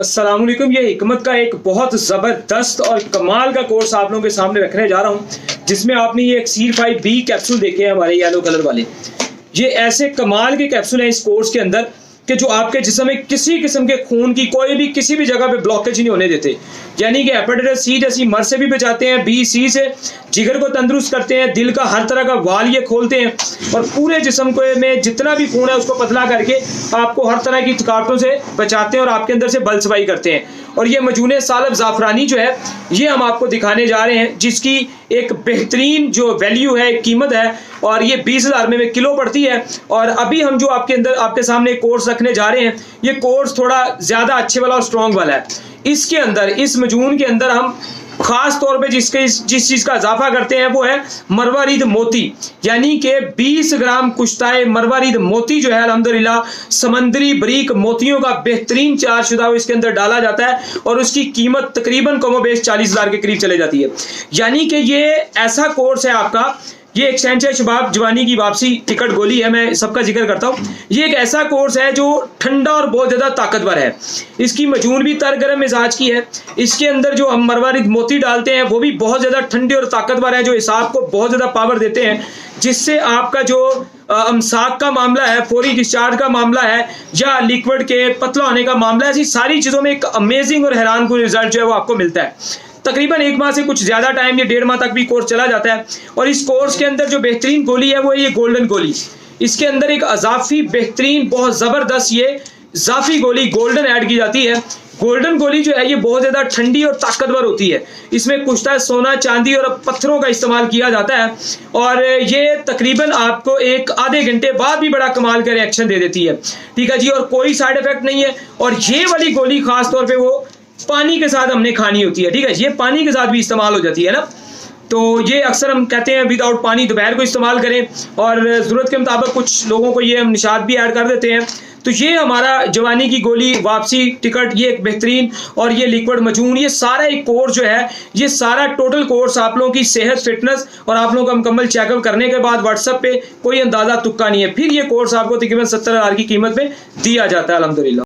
अस्सलामुअलैकुम। ये हिकमत का एक बहुत ज़बरदस्त और कमाल का कोर्स आप लोगों के सामने रखने जा रहा हूँ, जिसमें आपने ये एक C5B कैप्सूल देखे हैं हमारे येलो कलर वाले। ये ऐसे कमाल के कैप्सूल हैं इस कोर्स के अंदर कि जो आपके जिस्म में किसी किस्म के खून की कोई भी किसी भी जगह पे ब्लॉकेज नहीं होने देते। यानी कि हेपेटाइटिस सी जैसी मर्ज से भी बचाते हैं, B, C से जिगर को तंदुरुस्त करते हैं, दिल का हर तरह का वाल ये खोलते हैं और पूरे जिस्म को में जितना भी खून है उसको पतला करके आपको हर तरह की थकावटों से बचाते हैं और आपके अंदर से बल सफाई करते हैं। और ये मजूने सालब ज़ाफ़रानी जो है ये हम आपको दिखाने जा रहे हैं, जिसकी एक बेहतरीन जो वैल्यू है, कीमत है, और ये 20,000 में किलो पड़ती है। और अभी हम जो आपके सामने कोर्स रखने जा रहे हैं, ये कोर्स थोड़ा ज़्यादा अच्छे वाला और स्ट्रॉन्ग वाला है। इसके अंदर इस मजून के अंदर हम खास तौर पे जिस चीज़ का इजाफा करते हैं वो है मरवारीद मोती, यानी कि 20 ग्राम कुश्ताए मरवारीद मोती जो है अल्हम्दुलिल्लाह समंदरी बरीक मोतियों का बेहतरीन चार्ज शुदा इसके अंदर डाला जाता है और उसकी कीमत तकरीबन कमोबेश 40,000 के करीब चले जाती है। यानी कि ये ऐसा कोर्स है आपका, ये एक्सटेंशन शबाब जवानी की वापसी टिकट गोली है, मैं सबका जिक्र करता हूँ। ये एक ऐसा कोर्स है जो ठंडा और बहुत ज़्यादा ताकतवर है। इसकी मजून भी तर गर्म मिजाज की है। इसके अंदर जो हम मरवारिद मोती डालते हैं वो भी बहुत ज़्यादा ठंडे और ताकतवर है, जो हिसाब को बहुत ज़्यादा पावर देते हैं, जिससे आपका जो अमसाक का मामला है, फौरी डिस्चार्ज का मामला है, या लिक्विड के पतला होने का मामला है, ऐसी सारी चीज़ों में एक अमेजिंग और हैरान कुन रिजल्ट जो है वो आपको मिलता है। तकरीबन 1 माह से कुछ ज़्यादा टाइम, ये 1.5 माह तक भी कोर्स चला जाता है। और इस कोर्स के अंदर जो बेहतरीन गोली है वो है ये गोल्डन गोली। इसके अंदर एक अजाफी बेहतरीन बहुत ज़बरदस्त ये जाफी गोली गोल्डन ऐड की जाती है। गोल्डन गोली जो है ये बहुत ज़्यादा ठंडी और ताकतवर होती है। इसमें कुश्ता सोना, चांदी और पत्थरों का इस्तेमाल किया जाता है और ये तकरीबन आपको एक आधे घंटे बाद भी बड़ा कमाल का रिएक्शन दे देती है। ठीक है जी, और कोई साइड इफेक्ट नहीं है। और ये वाली गोली खास तौर पे वो पानी के साथ हमने खानी होती है। ठीक है, ये पानी के साथ भी इस्तेमाल हो जाती है ना, तो ये अक्सर हम कहते हैं विदाउट पानी दोपहर को इस्तेमाल करें, और ज़रूरत के मुताबिक कुछ लोगों को ये हम निशात भी ऐड कर देते हैं। तो ये हमारा जवानी की गोली वापसी टिकट, ये एक बेहतरीन, और ये लिक्विड मजून, ये सारा एक कोर्स जो है, ये सारा टोटल कोर्स आप लोगों की सेहत, फिटनेस और आप लोगों का मुकम्मल चेकअप करने के बाद व्हाट्सएप पे कोई अंदाज़ा तुक्का नहीं है। फिर ये कोर्स आपको तकरीबन 70,000 की कीमत में दिया जाता है अल्हम्दुलिल्लाह।